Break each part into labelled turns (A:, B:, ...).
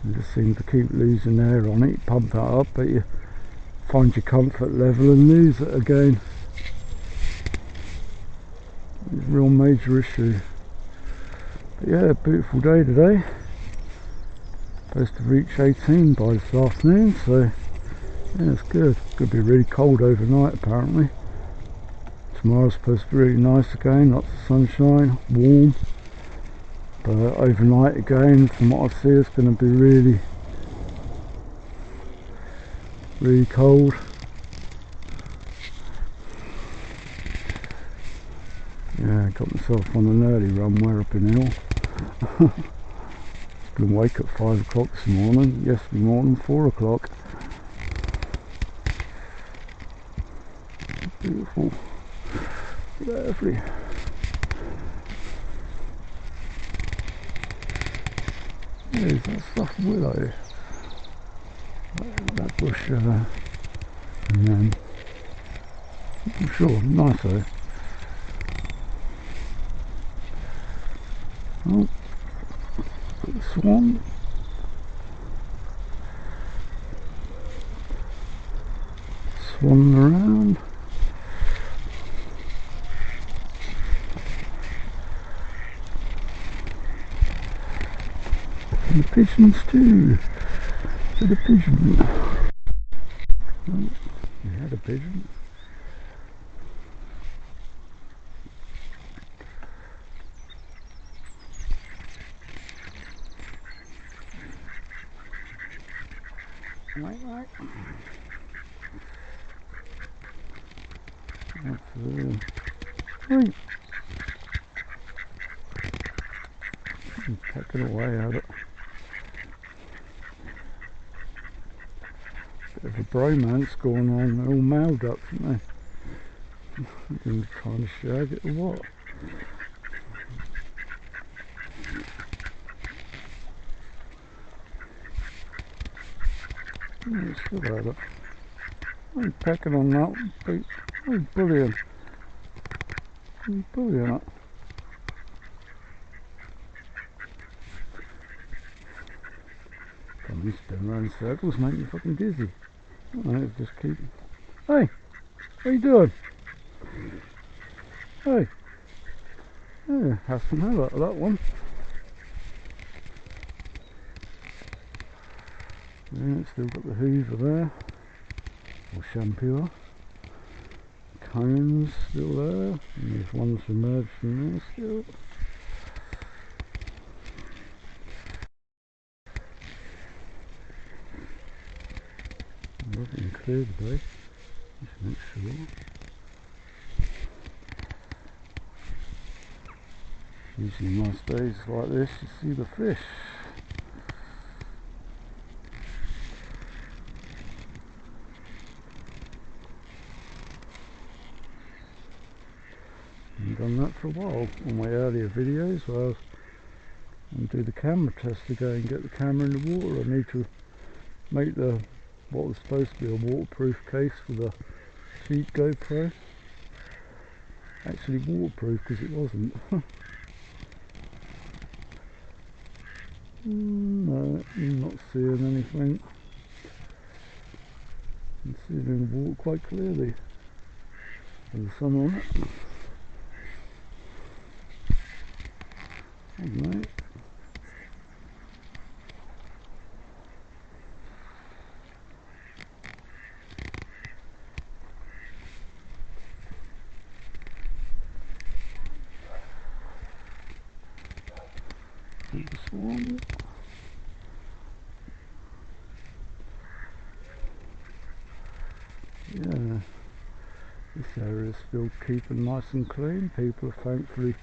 A: You just seem to keep losing air on it, pump that up, but you find your comfort level and lose it again. It's a real major issue. But yeah, beautiful day today. Supposed to reach 18 by this afternoon, so yeah, it's good. Could be really cold overnight apparently. Tomorrow's supposed to be really nice again, lots of sunshine, warm. But overnight again, from what I see, it's going to be really, really cold. Yeah, got myself on an early run way up in hill. Been awake at 5 o'clock this morning, yesterday morning 4 o'clock. Beautiful, lovely. There's that stuff willow, that bush and then, I'm sure, nice though. Oh, got the swan. Swanning around. And the pigeons too. There's a pigeon. Oh, we had a pigeon. Right. That's right. I'm pecking away at it. Bit of a bromance going on. They're all male ducks, aren't they? They're trying to shag it or what? Yeah, still at it. I'm pecking on that one. Oh, brilliant. Oh, brilliant. Come on, spin around in circles, make me fucking dizzy. Alright, just keep. Hey! How you doing? Hey! Yeah, have some hell out of that one. Yeah, still got the hoover there. Or shampooer. Cones still there. And there's ones emerged from there still. Nothing clear today. Just make sure. Usually most days like this you see the fish. I've done that for a while on my earlier videos where I was going to do the camera test to go and get the camera in the water. I need to make the what was supposed to be a waterproof case for the cheap GoPro actually waterproof because it wasn't. No, I'm not seeing anything. I can see it in the water quite clearly. There's the sun on it. Oh, mate. There's the swan. Yeah, this area is still keeping nice and clean. People have thankfully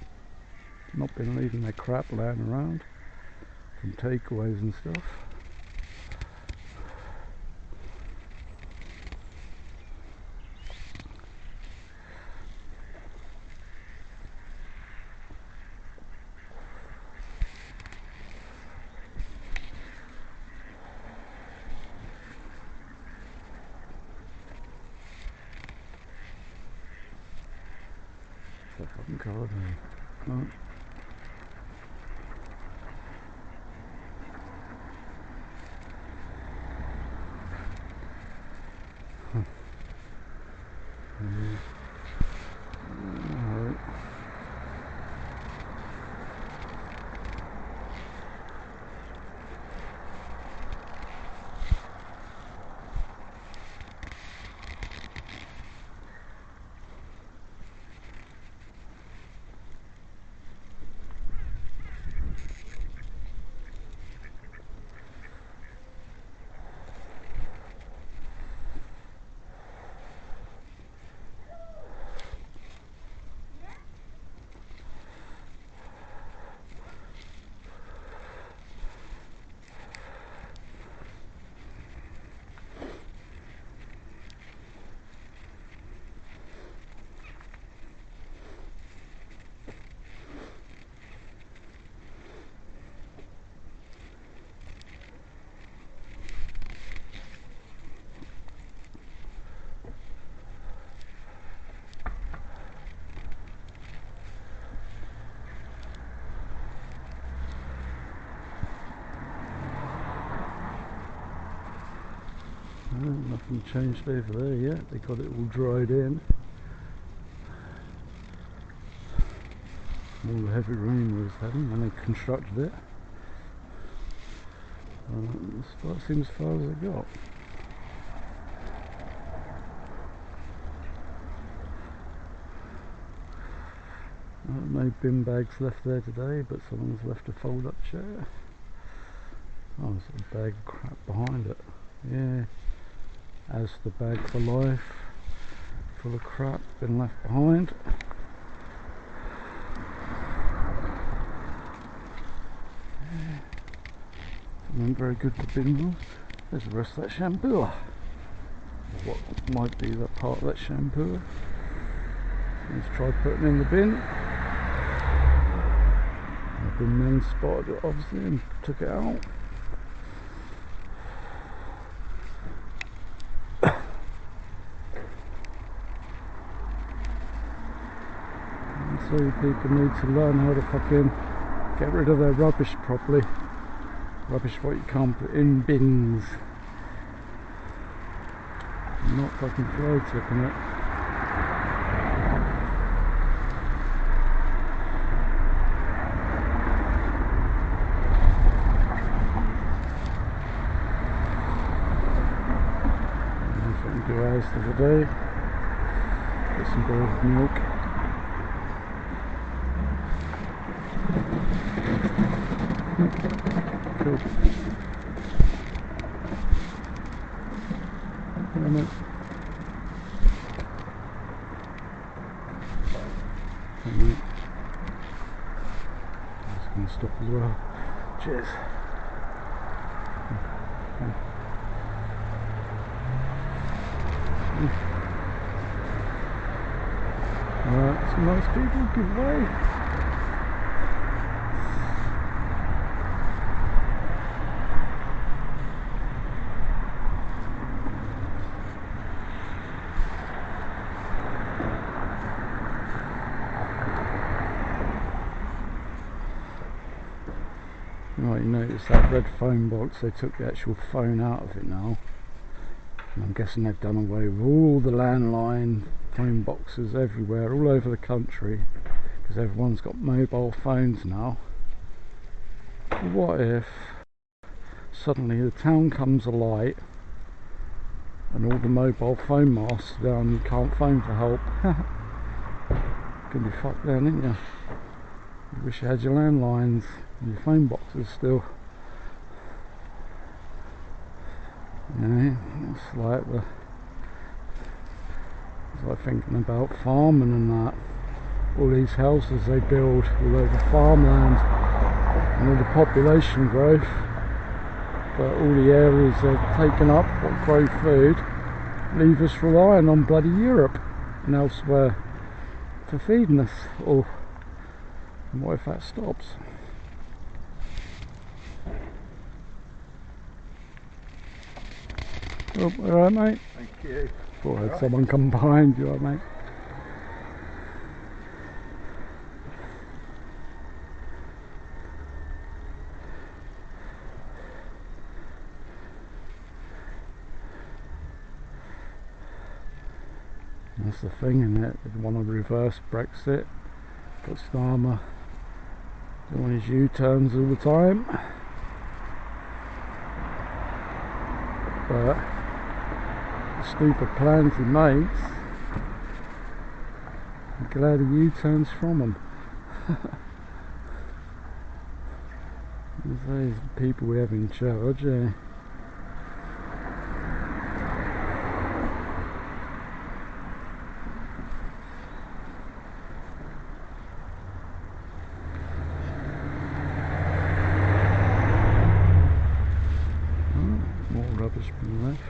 A: not been leaving their crap laying around from takeaways and stuff. It's a fucking garden. Oh. Nothing changed over there yet. They got it all dried in. All the heavy rain we was having when they constructed it. That seems as far as I got. No bin bags left there today, but someone's left a fold-up chair. Oh, there's a bag of crap behind it. Yeah, as the bag for life, full of crap been left behind. Yeah. Something very good for bin rolls. There's the rest of that shampoo. What might be that part of that shampoo. Let's try putting in the bin. The bin man spotted it obviously and took it out. And so people need to learn how to fucking get rid of their rubbish properly. Rubbish what you can't put in bins. I'm not fucking fly tipping it. Do ours for the day. Get some boiled milk. Cool. Damn it. Just going to stop as well. Cheers. Alright, some nice people give way. Right, you notice that red phone box, they took the actual phone out of it now. And I'm guessing they've done away with all the landline phone boxes everywhere, all over the country, because everyone's got mobile phones now. What if suddenly the town comes alight and all the mobile phone masts are down and you can't phone for help? Gonna be fucked then, ain't you? You wish you had your landlines and your phone boxes still. Yeah, it's like thinking about farming and that. All these houses they build all over farmland and all the population growth, but all the areas they're taken up what grow food leave us relying on bloody Europe and elsewhere for feeding us all. And what if that stops? Oh, alright mate?
B: Thank you.
A: Thought I had someone come behind you, mate. That's the thing, isn't it? They want to reverse Brexit. Got Starmer doing his U-turns all the time. But the stupid plans he makes, I'm glad he U-turns from them. Those people we have in charge, yeah. More rubbish been left.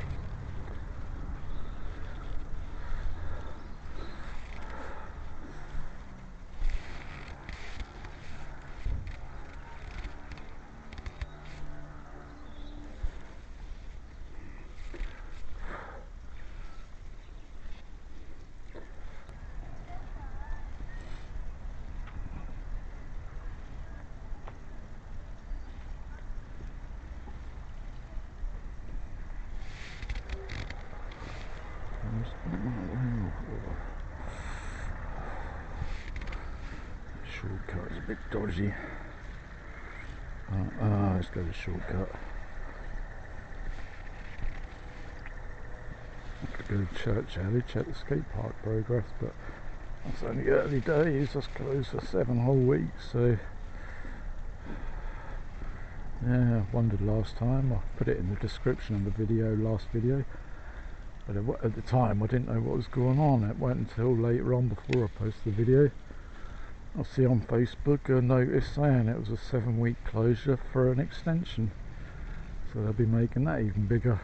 A: shortcut is a bit dodgy. Let's go to the shortcut. I could go to Church Alley, check the skate park progress, but that's only early days. That's closed for 7 whole weeks, so yeah, I wondered last time. I put it in the description of the video, last video, but at the time I didn't know what was going on. It wasn't until later on, before I posted the video, I see on Facebook a notice saying it was a 7-week closure for an extension, so they'll be making that even bigger.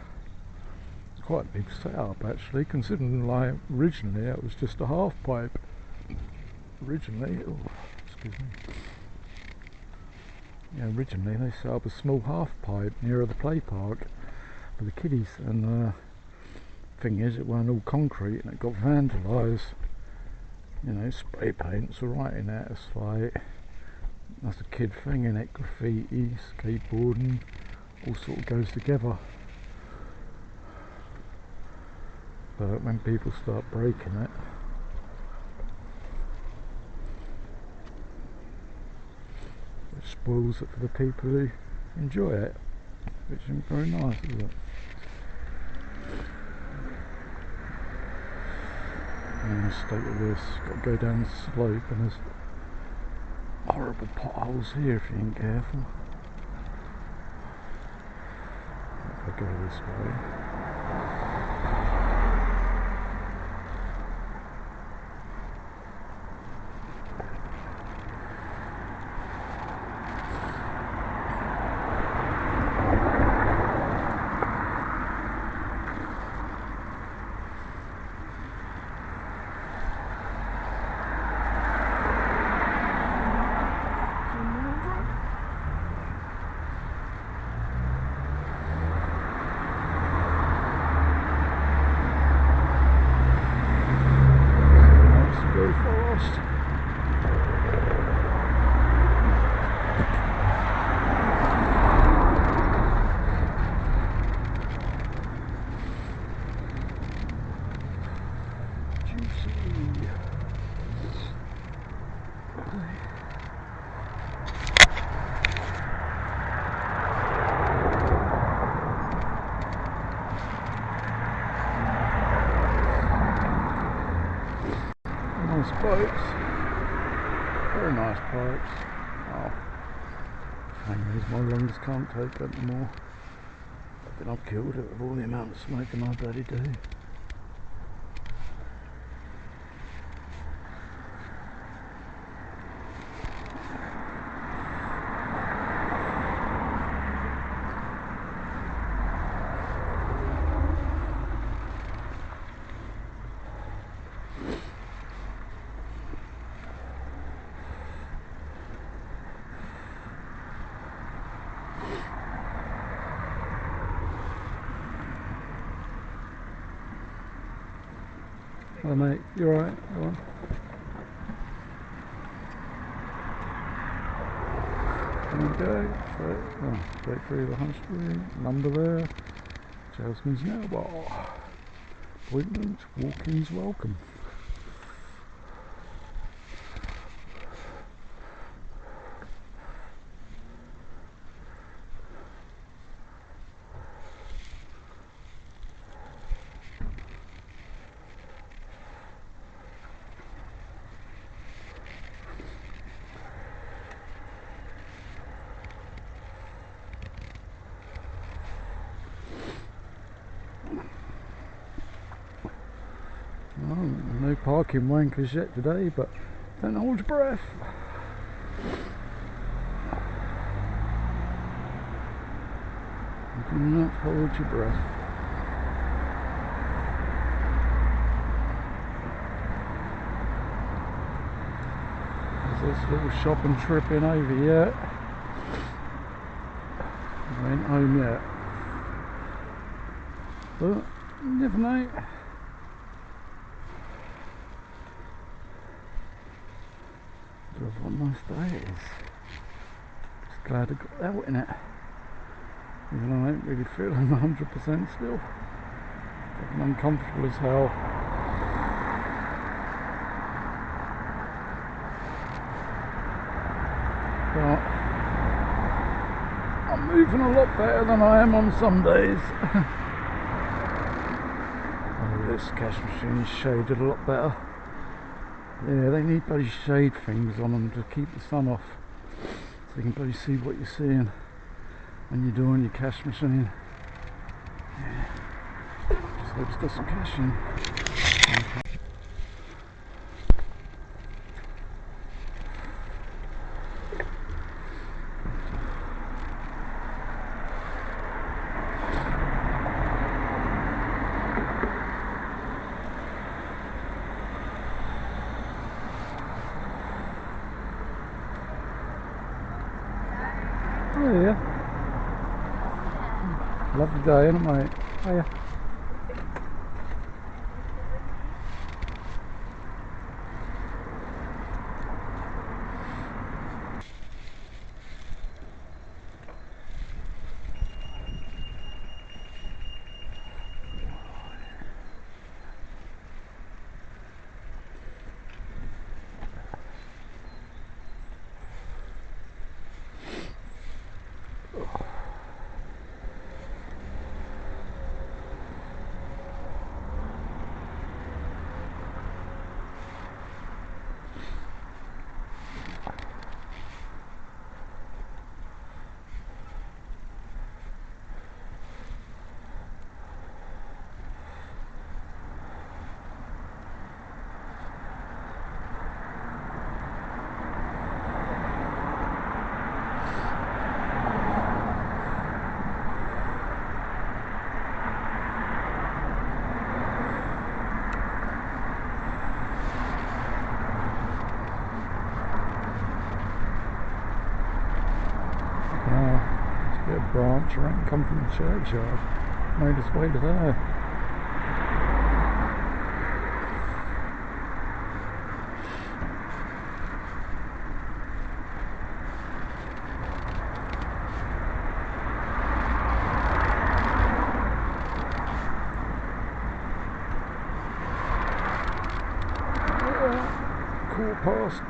A: It's quite a big setup actually, considering like originally it was just a half pipe. Originally they set up a small half pipe near the play park for the kiddies, and thing is, it weren't all concrete and it got vandalised. You know, spray paint's alright in that. It's like, that's a kid thing, in it. Graffiti, skateboarding, all sort of goes together. But when people start breaking it, it spoils it for the people who enjoy it, which isn't very nice, is it? And the state of this, got to go down the slope, and there's horrible potholes here if you ain't careful. If I go this way. Nice pipes, very nice pipes. Oh, hang is my lungs can't take it anymore. I think I've killed it with all the amount of smoking I bloody do. Hello mate, you alright? Go on. There we go, straight through the High Street, number there, Salesman's Nail Bar, appointment, walk-ins welcome. Well, no parking wankers yet today, but don't hold your breath. You do not hold your breath. There's this little shopping trip in over yet. I ain't home yet. But you never know. What a nice day it is. Just glad I got out in it. Even though I ain't really feeling 100% still. Fucking uncomfortable as hell. moving a lot better than I am on some days. Oh, this cash machine is shaded a lot better. Yeah, they need bloody shade things on them to keep the sun off, so you can bloody see what you're seeing when you're doing your cash machine. Yeah. Just hope it's got some cash in. Oh yeah. Lovely day, isn't it, mate? Oh yeah. A branch right come from the churchyard, made its way to there.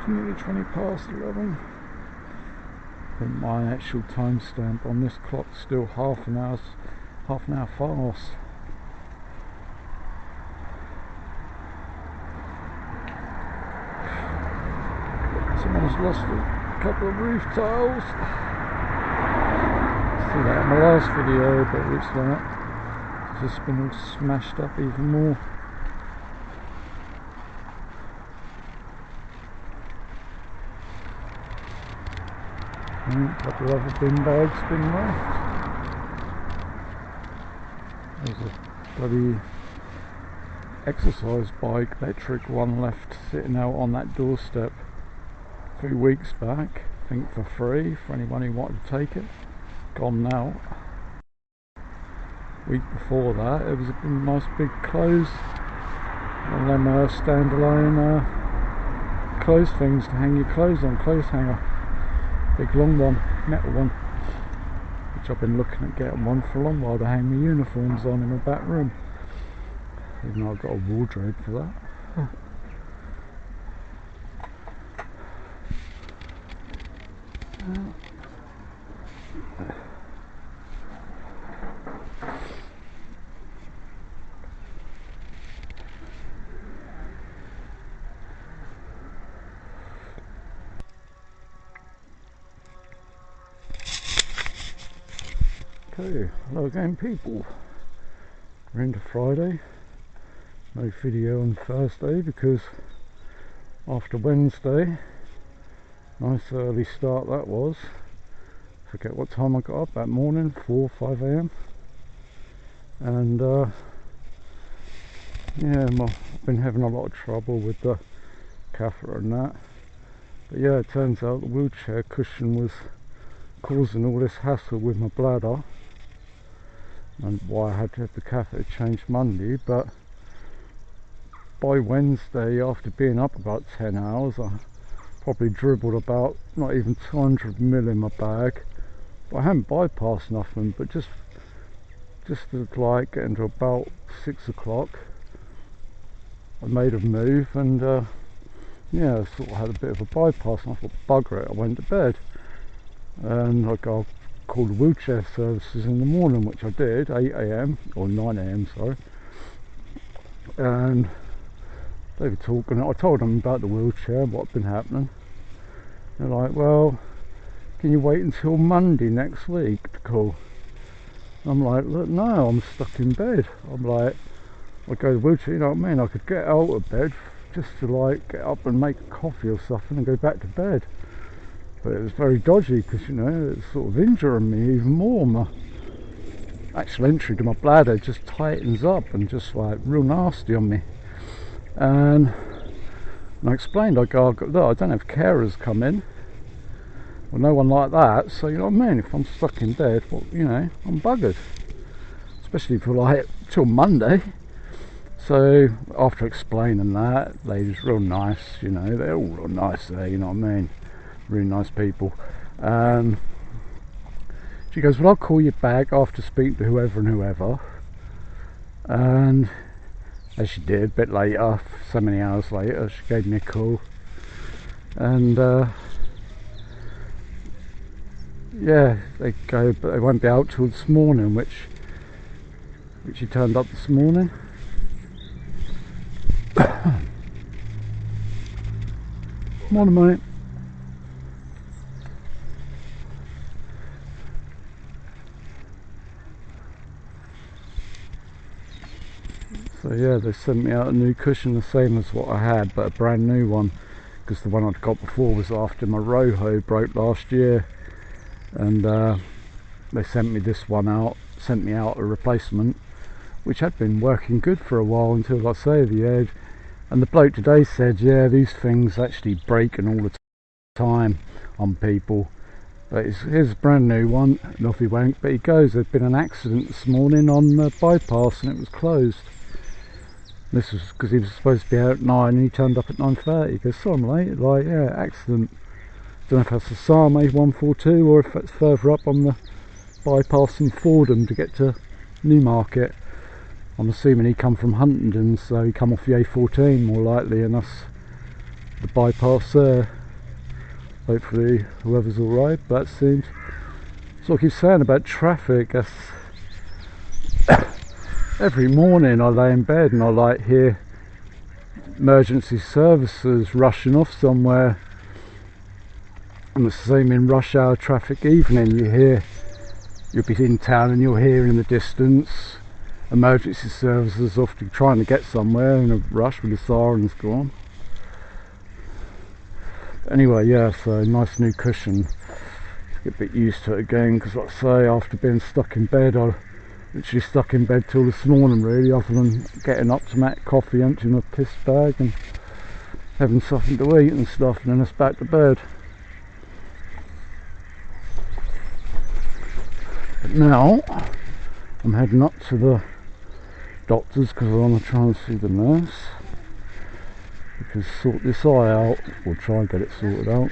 A: Nearly 20 past 11. I think my actual timestamp on this clock's still half an hour fast. Someone's lost a couple of roof tiles. See that in my last video, but it looks like it's just been all smashed up even more. A couple of other bin bags been left. There's a bloody exercise bike, electric one, left sitting out on that doorstep 3 weeks back, I think for free for anyone who wanted to take it. Gone now. Week before that it was a nice big clothes, one of them standalone clothes things to hang your clothes on, clothes hanger. Big long one, metal one, which I've been looking at getting one for a long while to hang my uniforms on in my back room, even though I've got a wardrobe for that. Okay, hello again people. We're into Friday. No video on Thursday because after Wednesday, nice early start that was. Forget what time I got up that morning, 4 or 5 a.m. and yeah, I've been having a lot of trouble with the catheter and that, but yeah, it turns out the wheelchair cushion was causing all this hassle with my bladder, and why I had to have the catheter changed Monday. But by Wednesday, after being up about 10 hours, I probably dribbled about not even 200 ml in my bag. But I hadn't bypassed nothing, but just as like getting to about 6 o'clock, I made a move, and yeah, I sort of had a bit of a bypass, and I thought, bugger it, I went to bed. And I go, call the wheelchair services in the morning, which I did, 8 AM or 9 AM, sorry. And they were talking, I told them about the wheelchair, what had been happening. They're like, well, can you wait until Monday next week to call? I'm like, look, no, I'm stuck in bed. I'm like, I go to the wheelchair, you know what I mean? I could get out of bed just to like get up and make a coffee or something and go back to bed. But it was very dodgy because, you know, it's sort of injuring me even more. My actual entry to my bladder just tightens up and just like real nasty on me. And I explained, I go, look, I don't have carers come in. Well, no one like that, so you know what I mean, if I'm stuck in bed, well, you know, I'm buggered. Especially for like till Monday. So after explaining that, lady's real nice, you know, they're all real nice there, you know what I mean, really nice people. And she goes, well, I'll call you back after speaking to whoever and whoever. And as she did, a bit later, so many hours later, she gave me a call. And yeah, they go, but they won't be out till this morning, which he turned up this morning. Morning, mate. So yeah, they sent me out a new cushion, the same as what I had, but a brand new one, because the one I'd got before was after my Roho broke last year. And they sent me this one out, sent me out a replacement, which had been working good for a while until, like I say, the edge. And the bloke today said, yeah, these things actually breaking all the time on people. But here's a brand new one, and off he went. But he goes, there'd been an accident this morning on the bypass and it was closed. This was because he was supposed to be out at 9 and he turned up at 9:30. He goes, sorry mate, like, yeah, accident. Don't know if that's the Same 142 or if it's further up on the bypass in Fordham to get to Newmarket. I'm assuming he come from Huntingdon, so he come off the A14 more likely, and that's the bypass there. Hopefully whoever's alright, but that seems, so I keep saying about traffic, that's every morning I lay in bed and I like hear emergency services rushing off somewhere. And it's the same in rush hour traffic evening. You hear, you'll be in town and you'll hear in the distance emergency services often trying to get somewhere in a rush with the sirens gone. Anyway, yeah, so nice new cushion. Get a bit used to it again, because like I say, after being stuck in bed, I literally stuck in bed till this morning really, other than getting up to make coffee, emptying my piss bag and having something to eat and stuff, and then it's back to bed. But now I'm heading up to the doctor's because I want to try and see the nurse, because sort this eye out, or try and get it sorted out,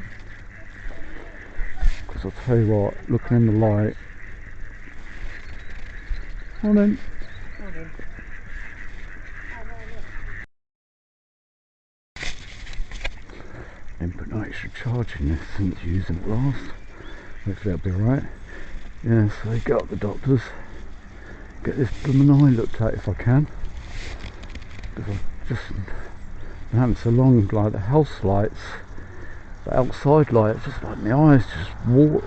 A: because I'll tell you what, looking in the light. Morning. Didn't put no extra charge in this since using it last. Hopefully that'll be right. Yeah, so get up the doctor's, get this blooming eye looked at if I can, because I've just been having so long, like the house lights, the outside lights, just like my eyes just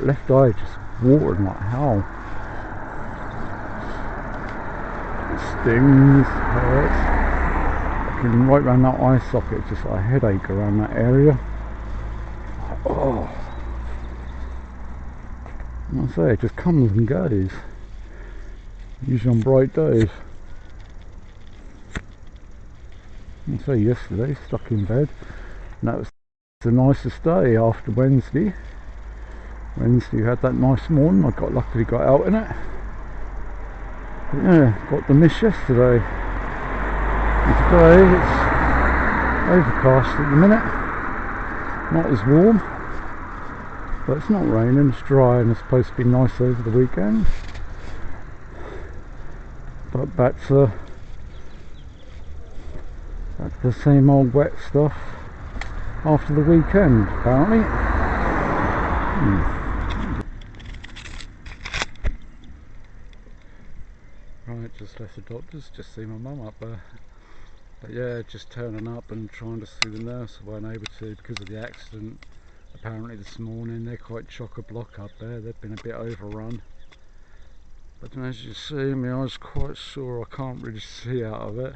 A: left eye just watering like hell. It stings, hurts. I can right around that eye socket, just like a headache around that area. Oh. I say, it just comes and goes, usually on bright days. I say, yesterday, stuck in bed, and that was the nicest day after Wednesday. Wednesday had that nice morning, I luckily got out in it. But yeah, got the mist yesterday. And today it's overcast at the minute, not as warm. But it's not raining, it's dry, and it's supposed to be nice over the weekend. But back to the same old wet stuff after the weekend, apparently. Right, just left the doctor's, just see my mum up there. But yeah, just turning up and trying to see the nurse. I weren't able to because of the accident. Apparently this morning they're quite chock-a-block up there. They've been a bit overrun. But as you see, my eyes quite sore. I can't really see out of it.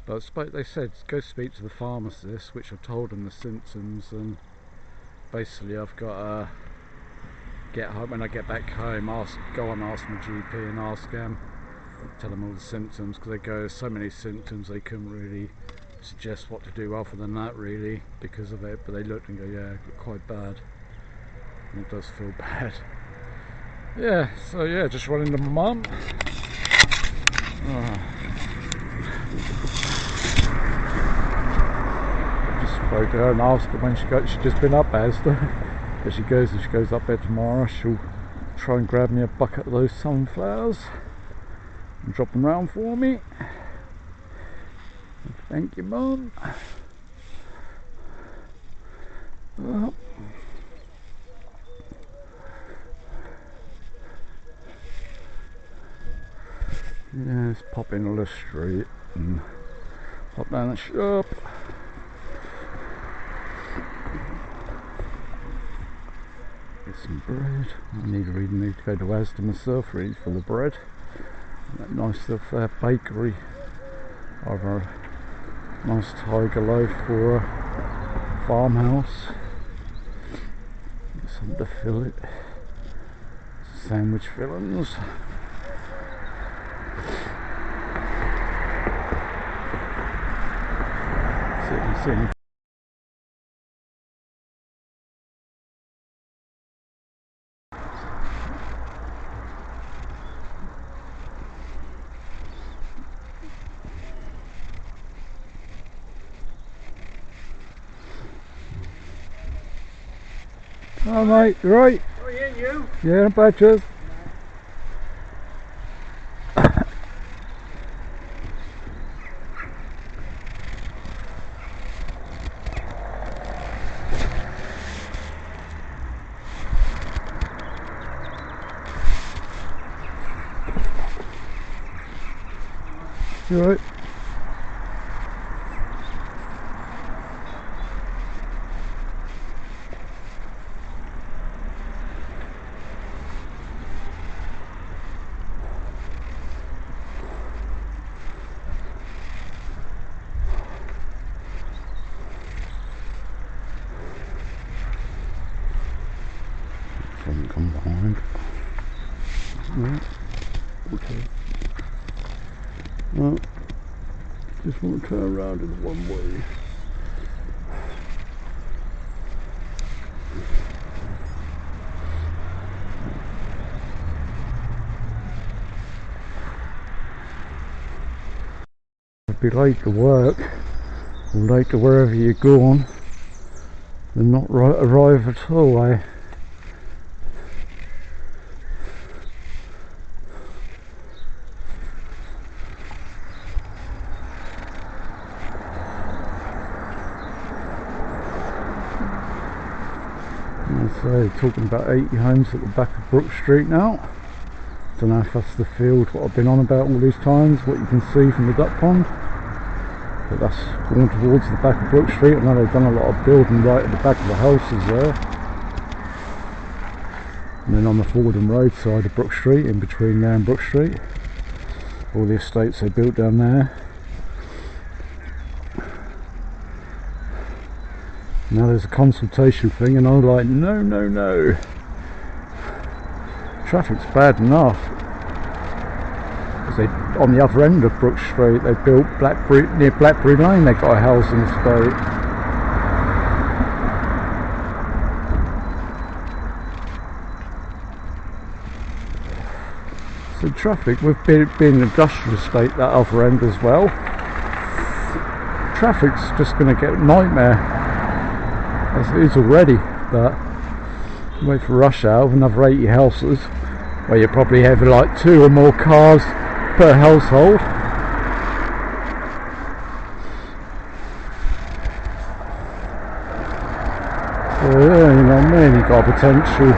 A: But they said go speak to the pharmacist, which I told them the symptoms, and basically I've got to get home. When I get back home, go and ask my GP and ask them, tell them all the symptoms, because they go so many symptoms they couldn't really suggest what to do other than that really because of it. But they looked and go, yeah, it looked quite bad, and it does feel bad. Yeah, so yeah, just running to my mum. Just spoke to her and asked her when she's just been up Asda. But she goes up there tomorrow, she'll try and grab me a bucket of those sunflowers and drop them round for me. Thank you, Mum. Yeah, let's pop in on the street and pop down the shop. Get some bread. I need to go to Asda myself really for the bread. That nice little bakery. Either a nice tiger loaf or a farmhouse. Get something to fill it. Sandwich fillings. See. Oh mate, you right?
B: Oh yeah, you?
A: Yeah, not bad, cheers. You right? Someone come behind. Right. Okay. Well, just want to turn around in one way. I'd be late to work, or late to wherever you're going, and not arrive at all, eh? So talking about 80 homes at the back of Brook Street now. Don't know if that's the field what I've been on about all these times, what you can see from the duck pond. But that's going towards the back of Brook Street. I know they've done a lot of building right at the back of the houses there. And then on the Fordham Road side of Brook Street, in between there and Brook Street, all the estates they built down there. Now there's a consultation thing and I'm like, no. Traffic's bad enough. Because on the other end of Brook Street they built near Blackberry Lane, they've got a housing estate. So traffic, with being an industrial estate that other end as well, traffic's just going to get a nightmare. As it is already, but wait for rush hour with another 80 houses where you probably have like 2 or more cars per household. So yeah, you know what I mean, you've got a potential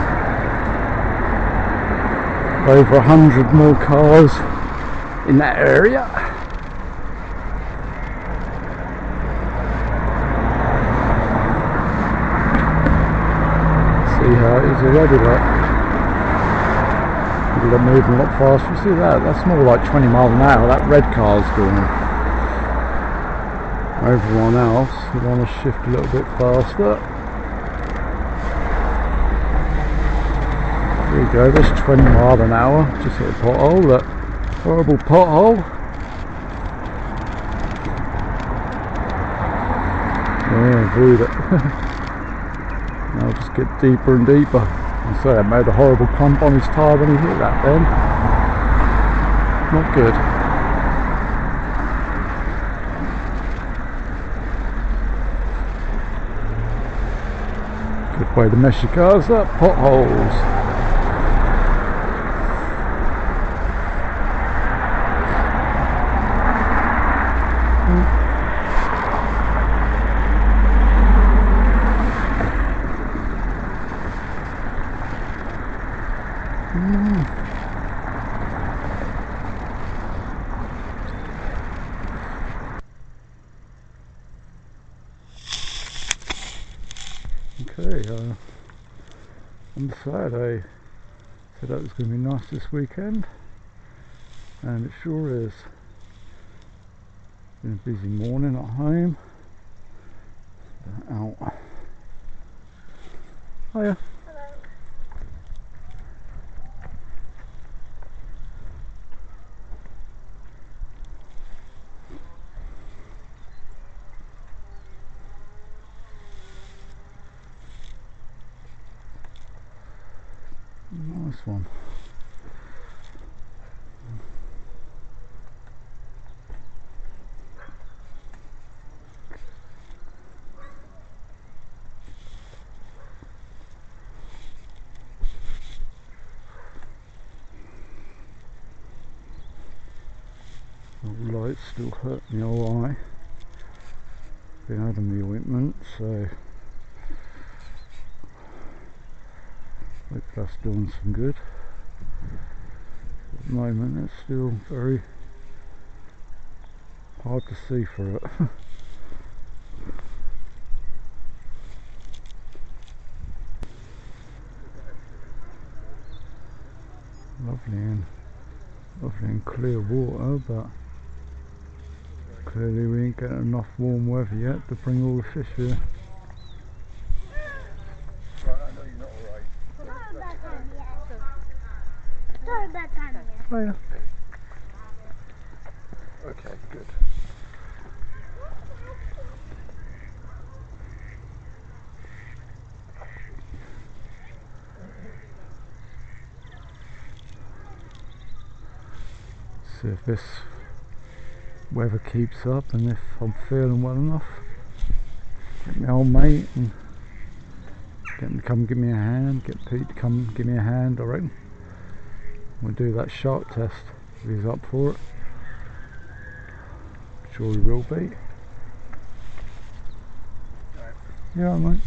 A: over 100 more cars in that area. See how it is already, like. They're moving a lot faster. You see that? That's more like 20 miles an hour. That red car's going. Everyone else, you want to shift a little bit faster. There you go, there's 20 miles an hour. Just hit a pothole, that horrible pothole. Yeah, avoid it. Now just get deeper and deeper. I say, I made a horrible clump on his tyre when he hit that then. Not good. Good way to mess your cars up, potholes. Okay, on Saturday said that was going to be nice this weekend, and it sure is. Been a busy morning at home. Out. Hiya. Nice one. The lights still hurt me all eye. Been having the ointment, so hope that's doing some good. At the moment it's still very hard to see for it. Lovely and clear water, but clearly we ain't getting enough warm weather yet to bring all the fish here. Oh yeah. Okay, good. See if this weather keeps up, and if I'm feeling well enough, get my old mate and get him to come give me a hand, get Pete to come give me a hand, I reckon. We'll do that shark test if he's up for it. Sure he will be. Yeah, mate.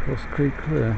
A: Cross Creek clear.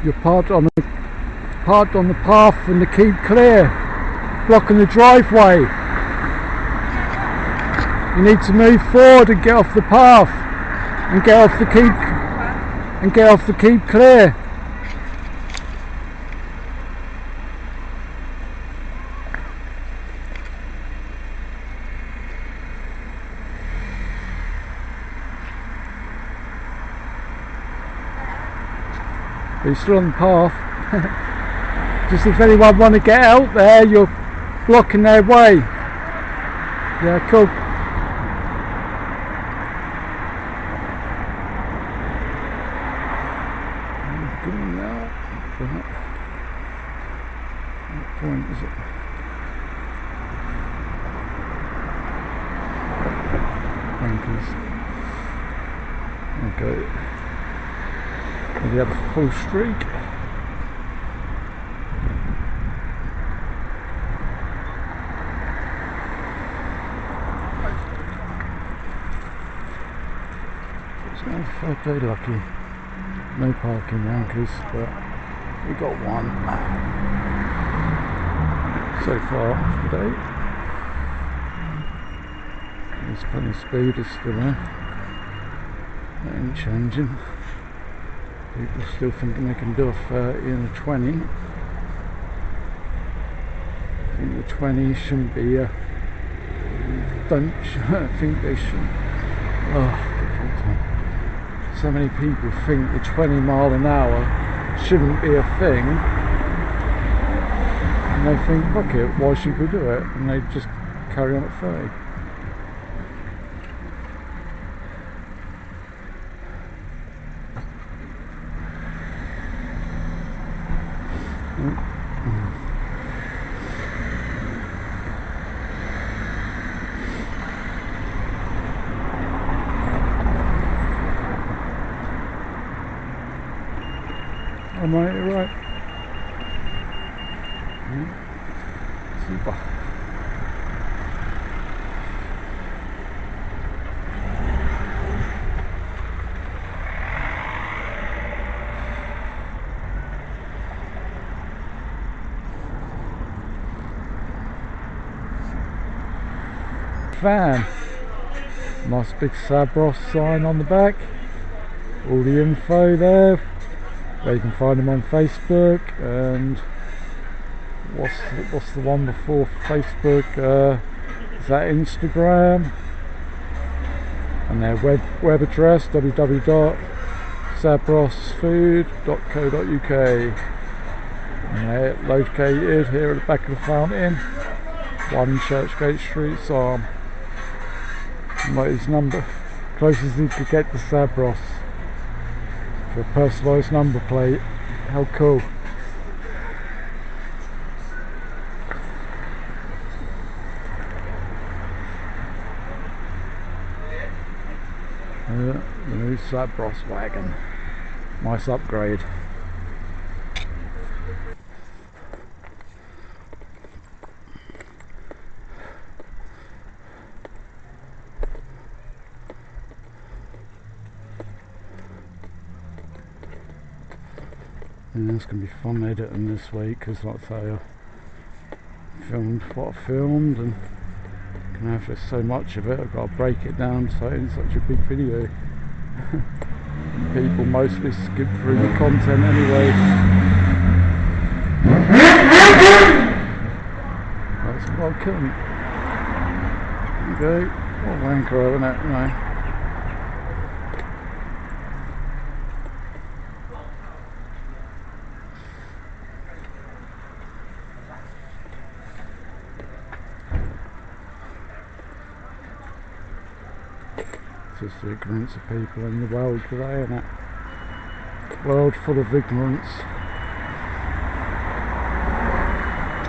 A: You're parked on the path and the keep clear, blocking the driveway. You need to move forward and get off the path and get off the keep clear. But you're still on the path. Just if anyone want to get out there, you're blocking their way. Yeah, cool. Going now. What point is it? Wankers. Okay. We have a full streak. It's going third day lucky. No parking wankers, but we got one so far today. There's plenty of speeders still there. That ain't changing. People still thinking they can do a 30 and a 20. I think the 20 shouldn't be I think they should. Oh, so many people think the 20 mile an hour shouldn't be a thing, and they think, fuck it, why should we do it? And they just carry on at 30. Oh mate, you're right. Super. Fan. Nice big Sabros sign on the back. All the info there. Where you can find them on Facebook, and what's the one before Facebook? Is that Instagram? And their web address www.sabrosfood.co.uk. And they're located here at the back of the fountain, 1 Churchgate Street, Sarm. Like his number, closest he could get to Sabros. A personalised number plate. How cool. The new Sabros wagon. Nice upgrade. And it's going to be fun editing this week, because like I say, I filmed what I filmed, and there's so much of it, I've got to break it down so it's such a big video. People mostly skip through the content anyway. That's what I'm killing. Okay, what a wanker, isn't it, you know. just the ignorance of people in the world today, isn't it? World full of ignorance.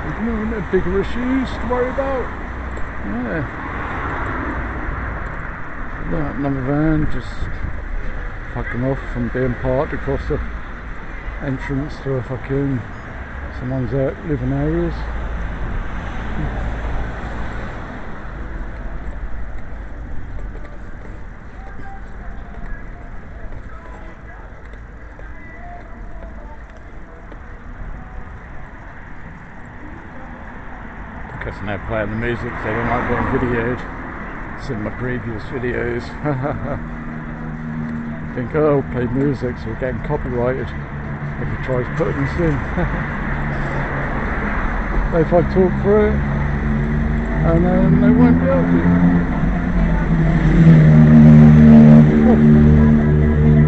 A: Ignoring their bigger issues to worry about. Yeah. Another van just fucking off from being parked across the entrance to a fucking someone's out living areas. I guess now playing the music so they might be videoed. It's in my previous videos. Think, oh, play music so we're getting copyrighted if he tries putting this in. If I talk through it, and then they won't be able to. Oh,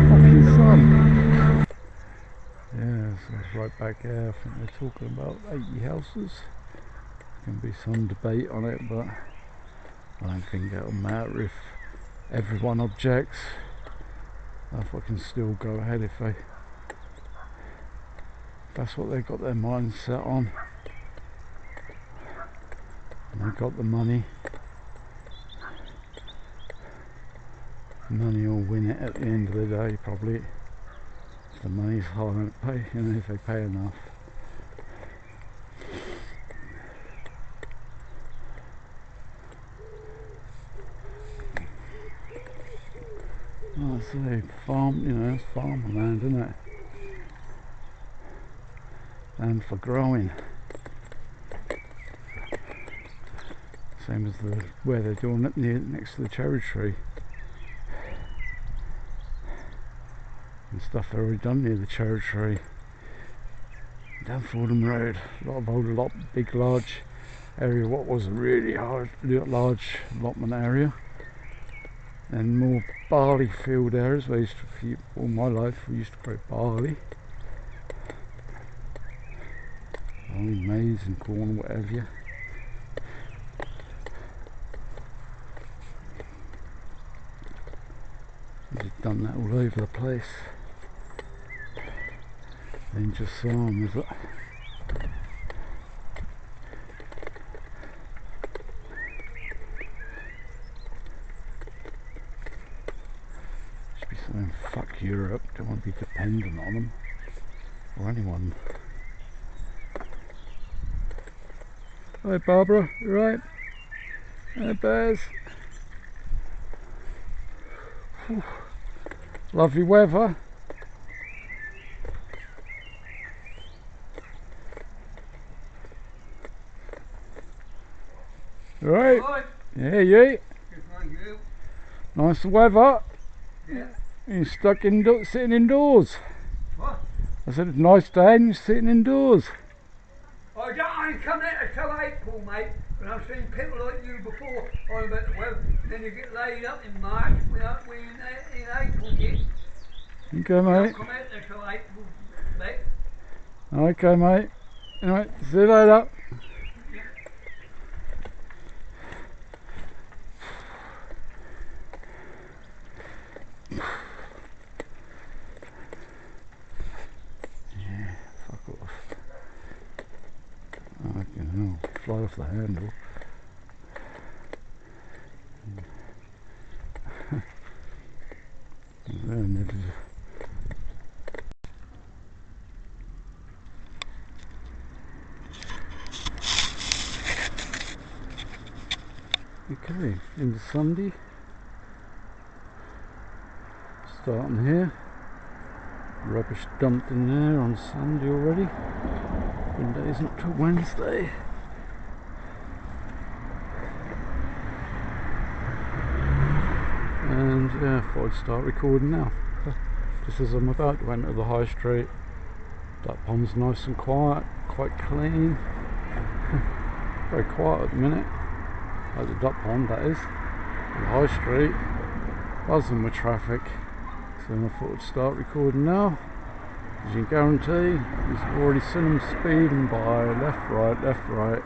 A: fucking sun. Yeah, so it's right back there. I think they're talking about 80 houses. There can be some debate on it, but I don't think it'll matter if everyone objects. If I can still go ahead if that's what they've got their minds set on. And they've got the money. Money will win it at the end of the day, probably. If the money's high enough to pay, you know, if they pay enough. I say farm, you know, it's farmland, isn't it? And for growing. Same as where they're doing it next to the cherry tree. And stuff they've already done near the cherry tree. Down Fordham Road, a lot big large area, what was a really large allotment area. And more barley field areas where I used to, all my life we used to grow barley. Maize and corn, whatever you. They've done that all over the place. Then just saw them, is it? Should be saying fuck Europe, don't want to be dependent on them or anyone. Hi Barbara, you right? Hi Bears. Whew. Lovely weather. Right?
B: Hi.
A: Yeah, you?
B: Good, thank you.
A: Nice weather.
B: Yeah.
A: You're stuck sitting indoors.
B: What?
A: I said it's a nice day and you're sitting indoors.
B: I ain't come out until April, mate. But I've seen people like you before on about the weather, and then you get laid up in March. We're in April yet.
A: Okay, mate.
B: Come out until April, mate.
A: Okay, mate. Alright, see you later. Yeah, fuck off. Fucking hell, fly off the handle. Okay, into Sunday. Starting here. Rubbish dumped in there on Sunday already. Monday's not till Wednesday. And yeah, I thought I'd start recording now. Just as I'm about to enter the high street. Duck pond's nice and quiet, quite clean. Very quiet at the minute. Like the duck pond, that is. The high street, buzzing with traffic. So I thought I'd start recording now. As you can guarantee, you've already seen them speeding by, left, right, left, right.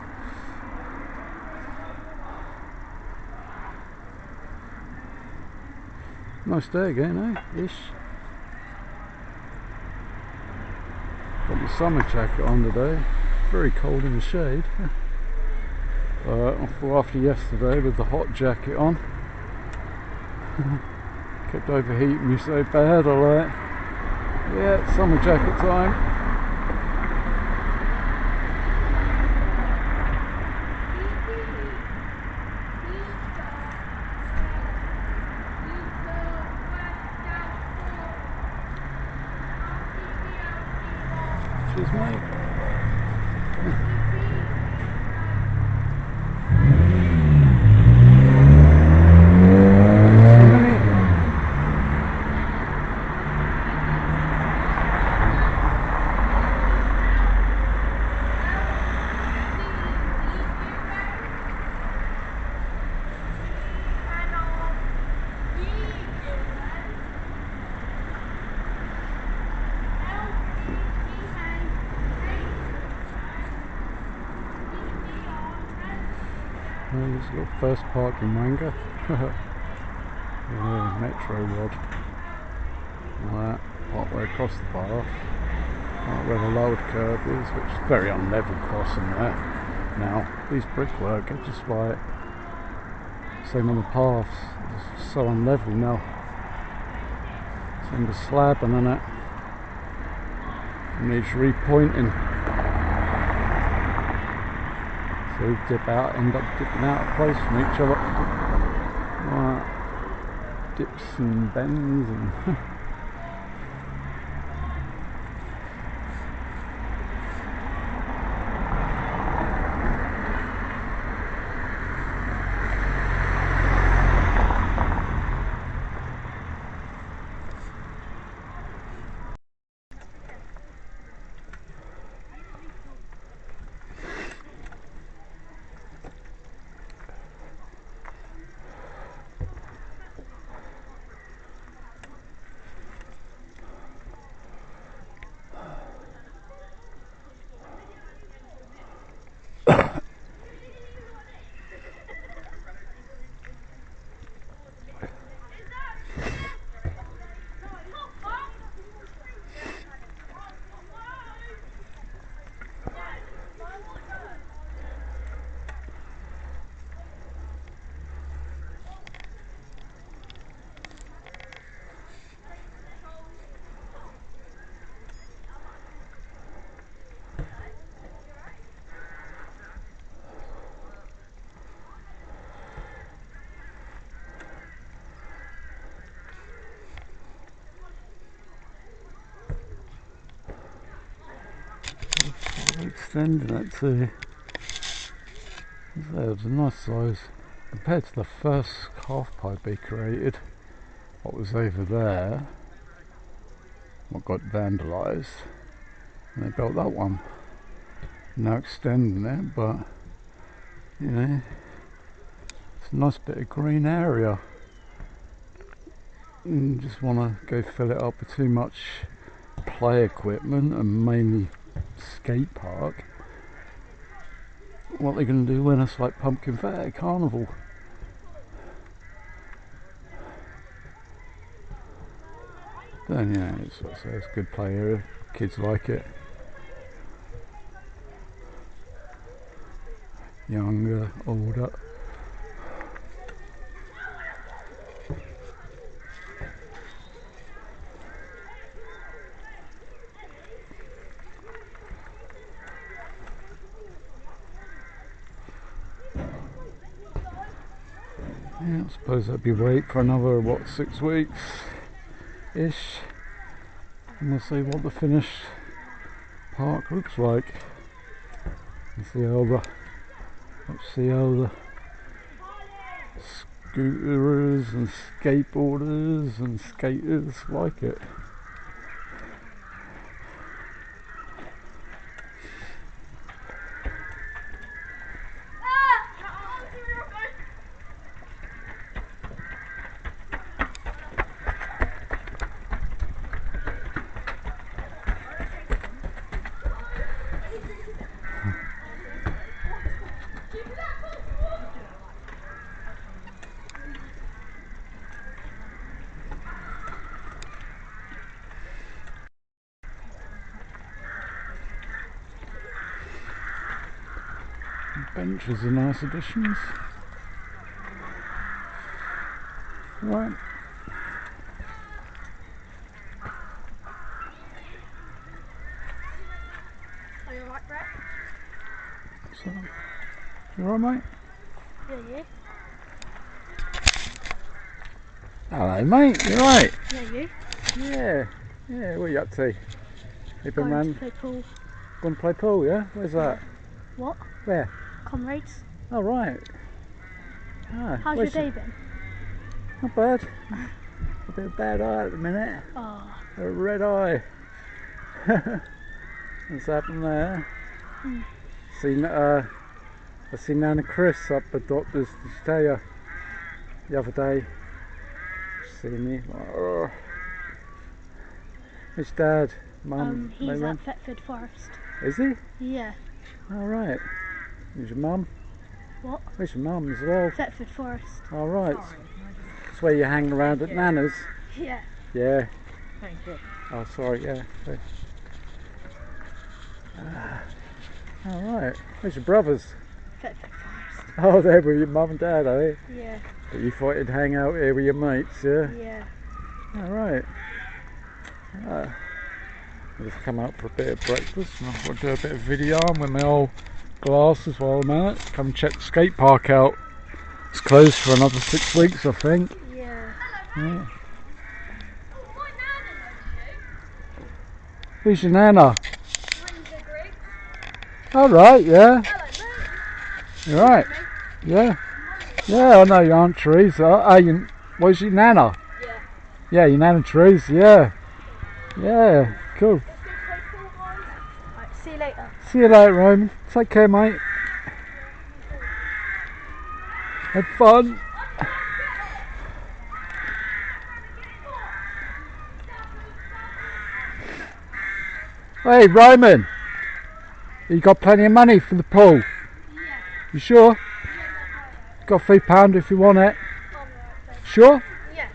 A: Nice day again, eh? Ish. Got my summer jacket on today. Very cold in the shade. I thought after yesterday with the hot jacket on, kept overheating me so bad. I like, yeah, summer jacket time. Cheers, mate. This little first park in Wanker. Yeah, metro rod. Like that, part way across the path. Right where the lowered curb is, which is very unlevel crossing there. Now, these brickwork are just like, same on the paths, it's so unlevel now. Same as slabbing and it. Needs repointing. So we dip out, end up dipping out of place from each other. Right. Dips and bends and extending it to, it was a nice size compared to the first half pipe they created. What was over there, what got vandalised, and they built that one. Now extending it, but you know, it's a nice bit of green area. And just want to go fill it up with too much play equipment and mainly skate park. What they're going to do when it's like Pumpkin Fair Carnival. Then yeah, it's a good play area. Kids like it. Younger, older. Yeah, I suppose that'd be wait for another, what, 6 weeks ish, and we'll see what the finished park looks like. And see how the scooterers and skateboarders and skaters like it. Benches are nice additions. Right.
C: Are you alright, Brett?
A: So, you alright, mate?
C: Yeah, you?
A: Hello, mate. You alright?
C: Yeah, you?
A: Yeah. Yeah. What are you up to? You been
C: Going
A: round?
C: to play pool.
A: Going to play pool? Yeah. Where's that?
C: What?
A: Where?
C: Comrades.
A: Oh, right. Ah,
C: How's your day been?
A: Not bad. A bit of bad eye at the minute.
C: Oh.
A: A red eye. What's happened there? I seen Nana Chris up at doctor's. Did she tell you the other day? See me. Oh. His dad, mum.
C: He's at Thetford Forest.
A: Is he?
C: Yeah.
A: All right. Where's your mum?
C: What?
A: Where's your mum as well?
C: Thetford Forest.
A: All right. It's where you hang around at Nana's.
C: Yeah.
A: Yeah.
C: Thank you.
A: Oh, sorry. Yeah. All right. Where's your brothers?
C: Thetford Forest.
A: Oh, they're with your mum and dad, are they?
C: Yeah.
A: But you thought you'd hang out here with your mates, yeah?
C: Yeah.
A: All right. I'll just come out for a bit of breakfast and I'll do a bit of video on with my old glasses while I'm out. Come check the skate park out. It's closed for another 6 weeks, I think.
C: Yeah.
A: Yeah. Who's your nana? All right, yeah. You're right. Yeah. Yeah, I know your Aunt Teresa. Where's your nana?
C: Yeah.
A: Yeah, your nana Teresa, yeah. Yeah, cool.
C: Right, see you later.
A: See you later, Roman. Take care, mate. Have fun. Hey, Roman. You got plenty of money for the pool?
C: Yeah.
A: You sure? Got £3 if you want it. Sure?
C: Yeah.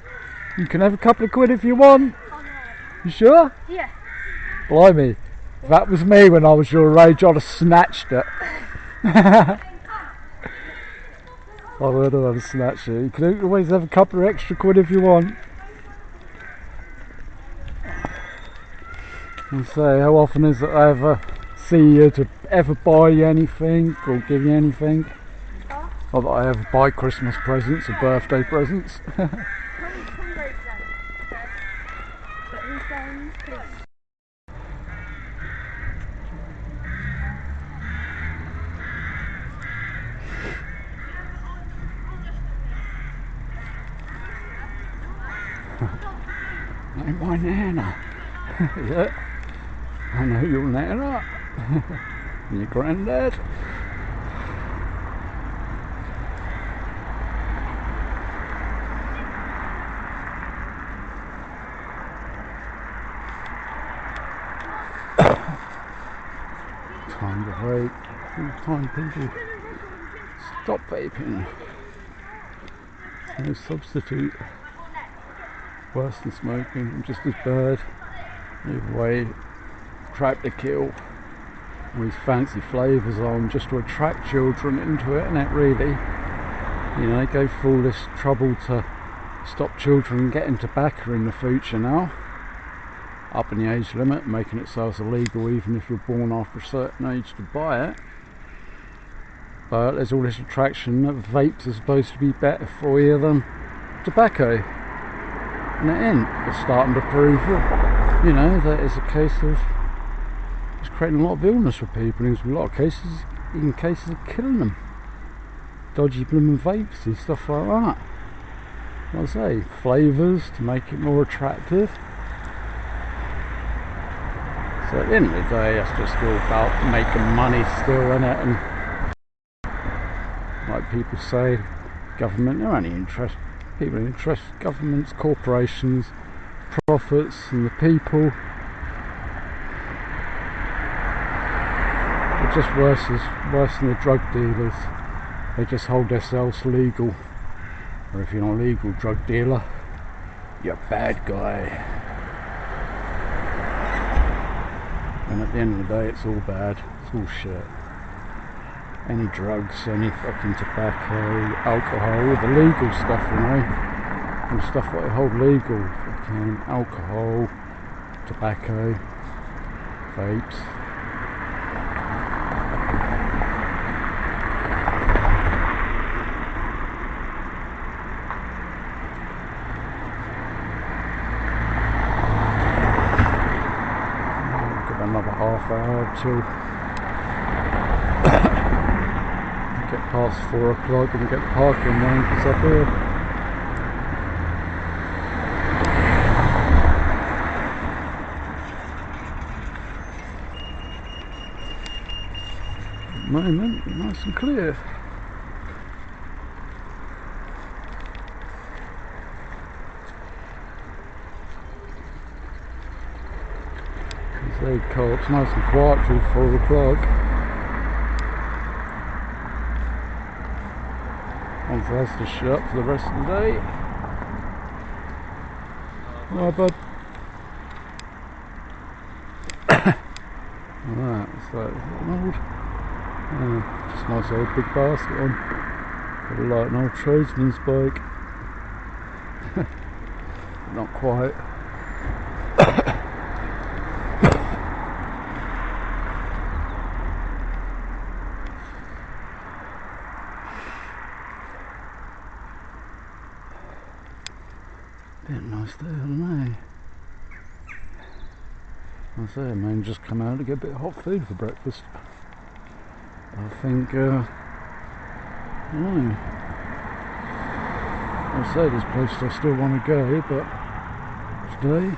A: You can have a couple of quid if you want. You sure?
C: Yeah.
A: Blimey. If that was me when I was your age, I'd have snatched it. I would have snatched it. You can always have a couple of extra quid if you want. And say, how often is it I ever see you to ever buy you anything or give you anything? Not that I ever buy Christmas presents or birthday presents. Ain't my nana. Yeah, I know your nana. And your granddad. Time to vape. It's time people stop vaping. No substitute. Worse than smoking, just as bad. Either way, trap to kill. All these fancy flavours on just to attract children into it, innit, really? You know, they go through all this trouble to stop children getting tobacco in the future now. Upping the age limit, making it so it's illegal even if you're born after a certain age to buy it. But there's all this attraction that vapes are supposed to be better for you than tobacco. And it ain't. It's starting to prove that, you know, that it's a case of it's creating a lot of illness for people. There's a lot of cases, even cases of killing them. Dodgy blooming vapes and stuff like that. Like I say, flavours to make it more attractive. So at the end of the day, it's just all about making money still, innit? And like people say, government, they're only interested. People are interested, governments, corporations, profits, and the people. It's just worse than the drug dealers. They just hold themselves legal. Or if you're not a legal drug dealer, you're a bad guy. And at the end of the day, it's all bad. It's all shit. any drugs, any fucking tobacco, alcohol, the legal stuff, you know, and stuff what they hold legal, fucking alcohol, tobacco, vapes. Give another half hour till get past 4 o'clock and get the parking wankers up here. At the moment, nice and clear. Say co-op's nice and quiet till 4 o'clock. Once that's to shut for the rest of the day. Right, bud. Alright, what's that? Is that an old? Just a nice old big basket on. Got a like an old tradesman's bike. Not quite. Bit nice there, I don't know. I say, I may just come out to get a bit of hot food for breakfast. I think, I don't know. I say there's places I still want to go, but today,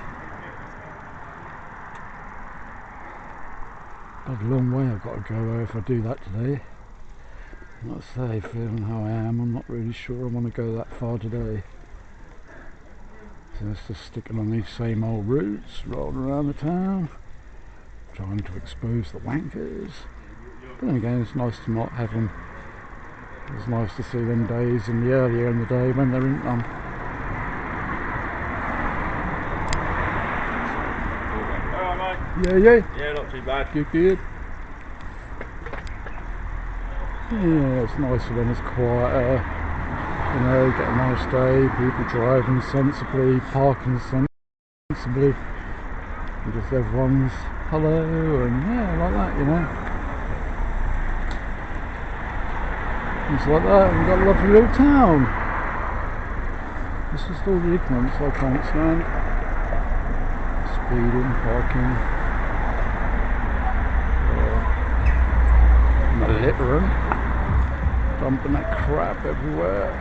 A: got a long way I've got to go if I do that today. Like I say, feeling how I am, I'm not really sure I want to go that far today. So it's just sticking on these same old routes, rolling around the town, trying to expose the wankers. But then again, it's nice to not have them. It's nice to see them days in the earlier in the day when there isn't none.
D: Alright,
A: Yeah,
D: mate. Yeah, not too bad.
A: Good. Yeah, it's nicer when it's quieter. You know, get a nice day, people driving sensibly, parking sensibly, and just everyone's hello and yeah, like that, you know. It's like that, and we've got a lovely little town. It's just all the ignorance I can't stand. Speeding, parking, and the littering, dumping that crap everywhere.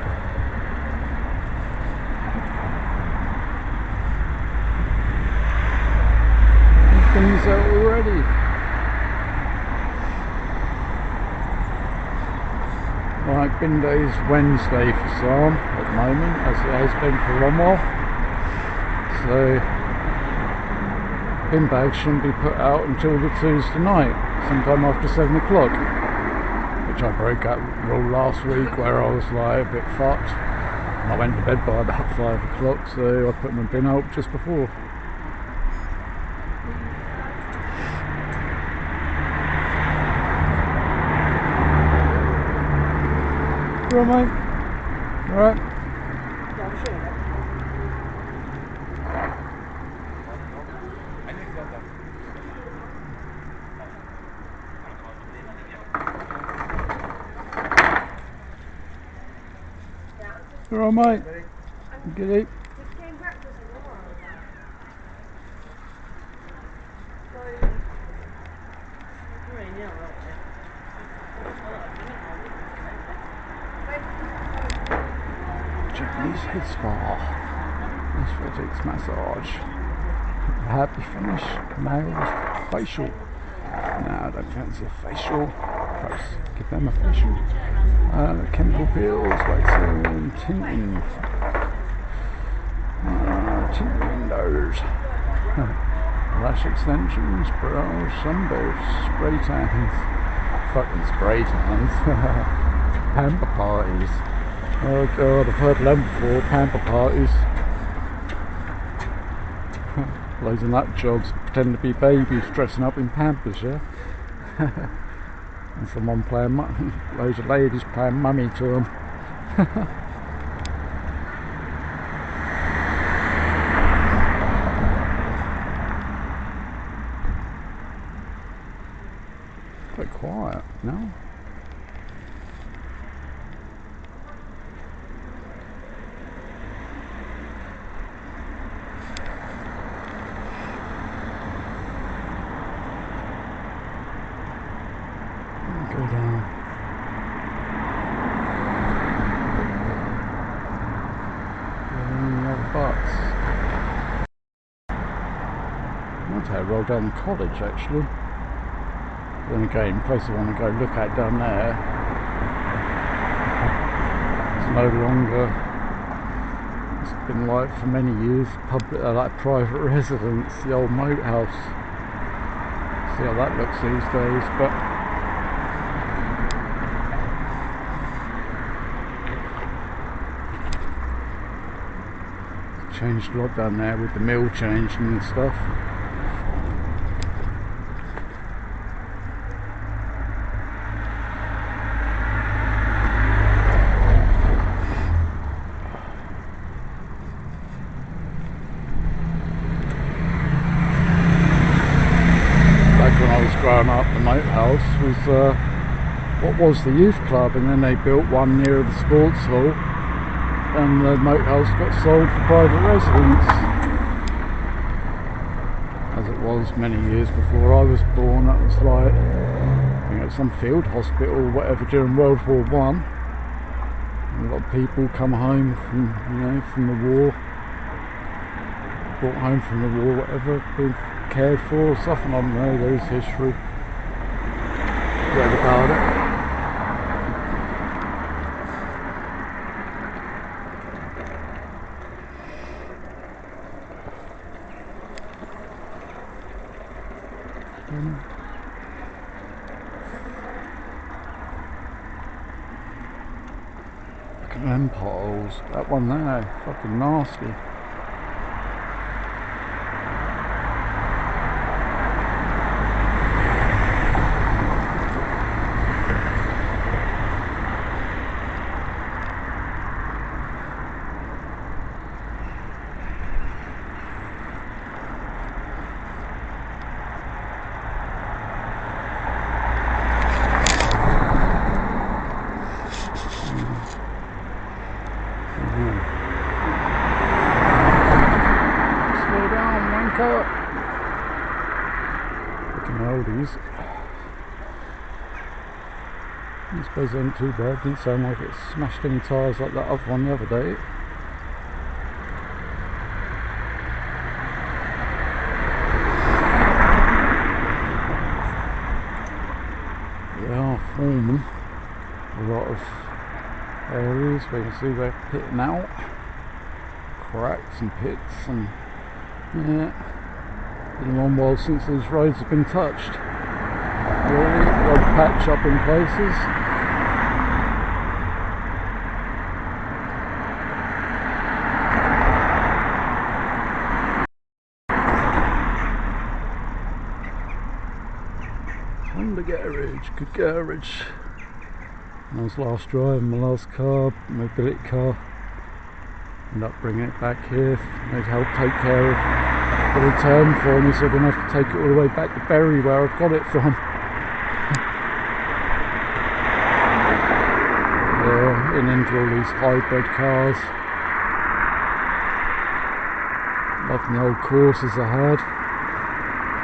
A: Things out already. Right, bin day's Wednesday for some at the moment, as it has been for a long while. So bin bags shouldn't be put out until the Tuesday night, sometime after 7 o'clock. Which I broke that rule last week where I was like a bit fucked. And I went to bed by about 5 o'clock, so I put my bin out just before. You alright, mate? Alright?
D: Yeah, I'm sure.
A: You alright, mate? Good eat. Japanese head spa, aesthetics massage, happy finish, males, facial. No, I don't fancy a facial. Perhaps give them a facial. Chemical peels, waxing, tinting, tint windows, lash extensions, brows, sunbursts, spray tans, fucking spray tans, pamper parties. Oh god, I've heard them before, pamper parties. Loads of nut jobs pretending to be babies dressing up in pampers, yeah? and someone playing, loads of ladies playing mummy to them. Quite quiet now. Go down. Butts. I might have rolled down the college actually. Then again, place I want to go look at down there. It's no longer. It's been like for many years public, like private residence. The old moat house. See how that looks these days, but. Changed a lot down there with the mill changing and stuff. Back when I was growing up, the moat house was what was the youth club, and then they built one near the sports hall. And the moat house got sold for private residence, as it was many years before I was born. That was like, you know, some field hospital or whatever during World War One. A lot of people come home from, you know, from the war, brought home from the war, whatever, been cared for or something. I don't know. There's history. Read about it. Look at them potholes. That one there, fucking nasty. Slow down, wanker. Looking oldies. I suppose they ain't too bad. Didn't sound like it smashed any tyres like that other one the other day. They are forming a lot of areas where you can see they're pitting out, cracks and pits, and yeah, been a long while since these roads have been touched. Really, they'll patch up in places. Honda garage, good garage. When I was last driving my last car, mobility car, ended up bringing it back here. They'd help take care of the return for me, so I didn't have to take it all the way back to Bury where I got it from. Yeah, and into all these hybrid cars. Loved the old Corsas I had.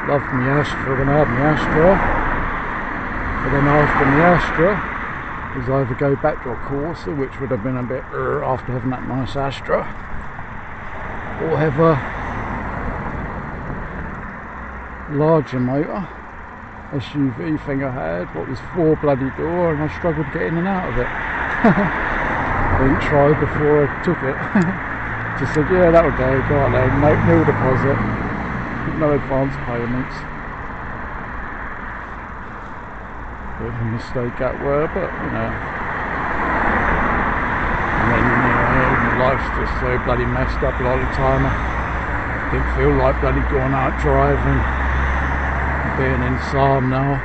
A: Loved my Astra when I had my Astra. But then after the Astra, is either go back to a Corsa, which would have been a bit after having that nice Astra, or have a larger motor SUV thing I had, what was 4 bloody door, and I struggled to get in and out of it. I didn't try before I took it. Just said, yeah, that would go, got there, no deposit, no advance payments. Bit of a mistake that were, but you know. And then my life's just so bloody messed up a lot of the time. I didn't feel like bloody going out driving, being in Sam now.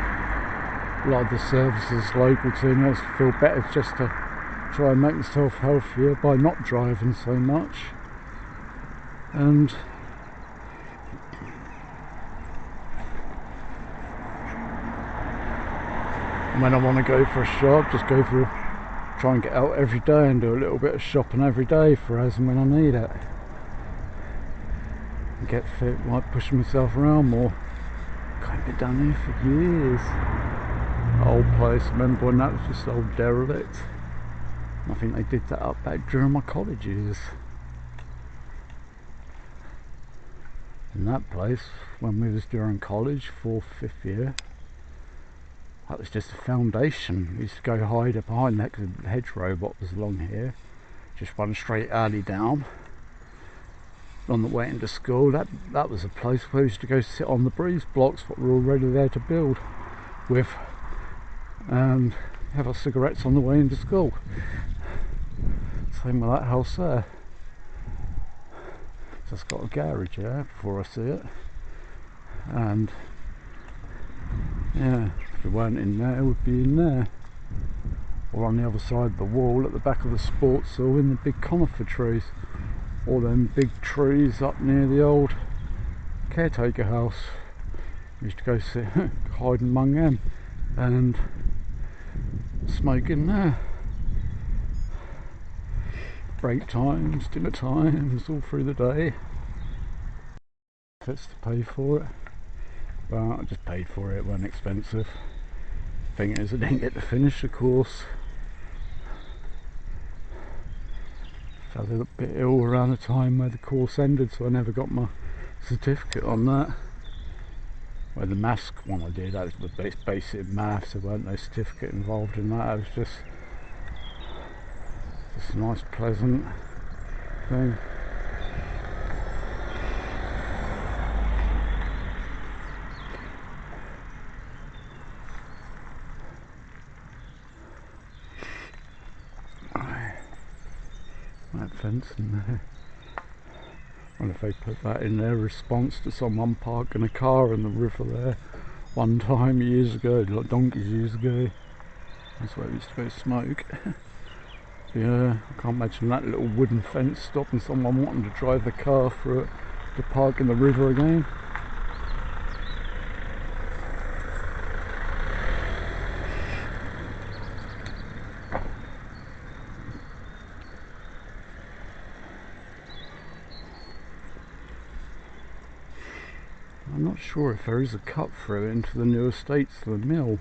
A: a lot of the services local to me. I feel better just to try and make myself healthier by not driving so much. And when I want to go for a shop, just try and get out every day and do a little bit of shopping every day for as and when I need it. And get fit, like pushing myself around more. I've been down here for years. The old place, I remember when that was just old derelict. I think they did that up back during my college years. And that place, when we was during college, 4th, 5th year, that was just a foundation. We used to go hide up behind that because the hedgerow what was along here. Just one straight alley down. On the way into school, that was a place where we used to go sit on the breeze blocks what were already there to build with, and have our cigarettes on the way into school. Same with that house there. So it's got a garage there before I see it, and yeah, if we weren't in there, we'd be in there, or on the other side of the wall at the back of the sports hall in the big conifer trees. All them big trees up near the old caretaker house. We used to go sit, hide among them and smoke in there. Break times, dinner times, all through the day. It's to pay for it. Well, I just paid for it, it wasn't expensive. Thing is, I didn't get to finish the course. Fell a little bit ill around the time where the course ended, so I never got my certificate on that. Where the maths one I did, that was basic maths, there weren't no certificate involved in that. It was just a nice pleasant thing. That fence in there. I wonder if they put that in their response to someone parking a car in the river there one time years ago, like donkeys years ago. That's where we used to go smoke. Yeah, I can't imagine that little wooden fence stopping someone wanting to drive the car through it to park in the river again. I'm not sure if there is a cut through into the new estates to the mill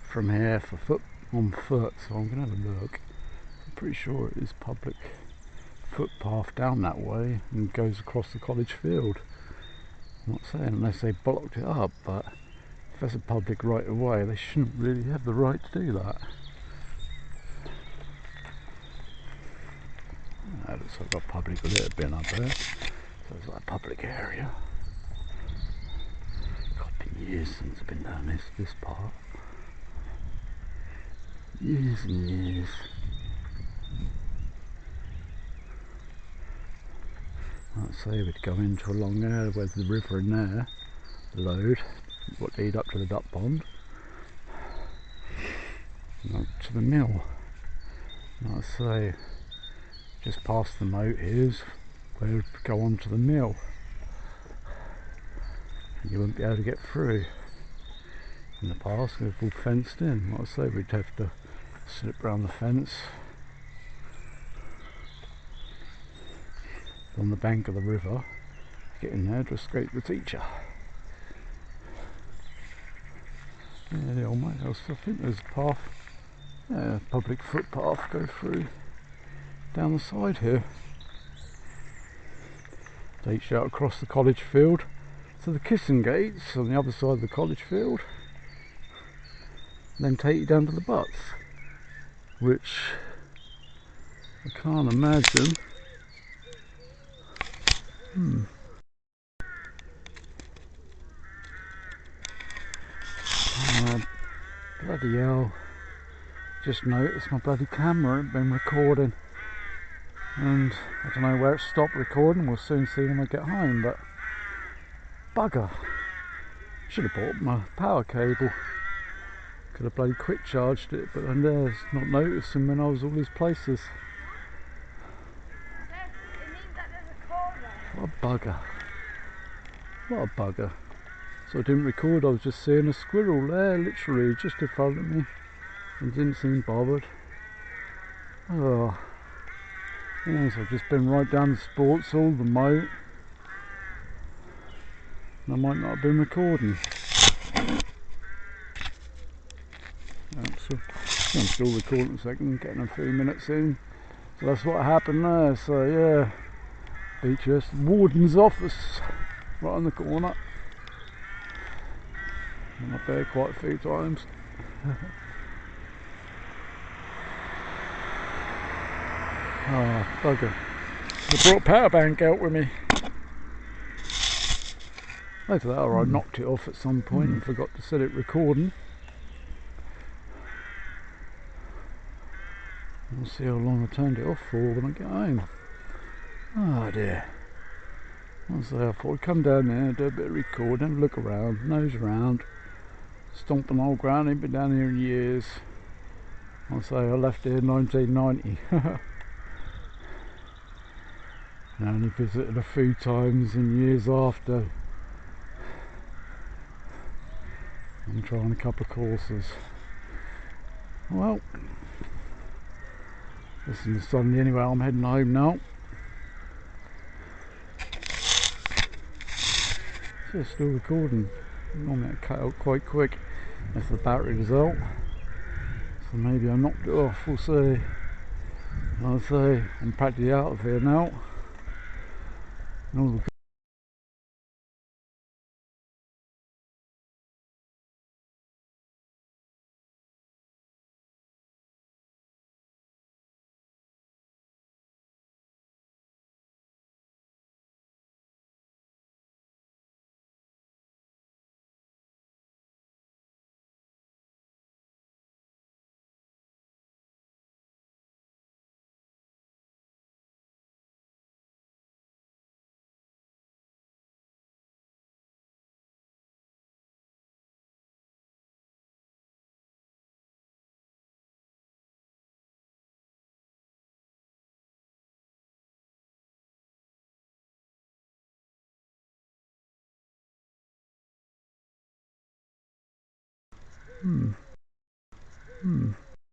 A: from here for on foot, so I'm going to have a look. I'm pretty sure it is public footpath down that way and goes across the college field. I'm not saying unless they blocked it up, but if there's a public right of way, they shouldn't really have the right to do that. That looks like a public litter bin up there, so it's like a public area. Years since I've been down this part. Years and years. I'd say we'd go into along there where the river in there, the load, what lead up to the duck pond, and up to the mill. And I'd say just past the moat here's where we'd go on to the mill. You wouldn't be able to get through. In the past, we've all fenced in. Like I say, we'd have to slip around the fence on the bank of the river, get in there to escape the teacher. Yeah, the old mate house. I think there's a path, yeah, public footpath go through down the side here. Takes you out across the college field to the kissing gates on the other side of the college field, and then take you down to the butts, which I can't imagine. Bloody hell, just noticed my bloody camera had been recording, and I don't know where it stopped recording. We'll soon see when I get home, but bugger, should have bought my power cable. Could have bloody quick charged it, but then there's not noticing when I was all these places.
C: It means that there's a car there.
A: What a bugger. What a bugger. So I didn't record, I was just seeing a squirrel there, literally just in front of me, and didn't seem bothered. Oh. Yes, I've just been right down the sports hall, the moat. And I might not have been recording. So I'm still recording a second, getting a few minutes in. So that's what happened there. So yeah, BHS Warden's office, right on the corner. I'm up there quite a few times. Oh, bugger. I brought a power bank out with me. Either that or I knocked it off at some point and forgot to set it recording. We'll see how long I turned it off for when I get home. Oh dear. I thought I'd come down there, do a bit of recording, look around, nose around, stomp on old ground. Ain't been down here in years. I left here in 1990. I only visited a few times in years after. I'm trying a couple of courses. Well, listen, it's Sunday anyway, I'm heading home now. So it's still recording. Normally I cut out quite quick if the battery was out. So maybe I knocked it off, we'll see. I'll say I'm practically out of here now. And all the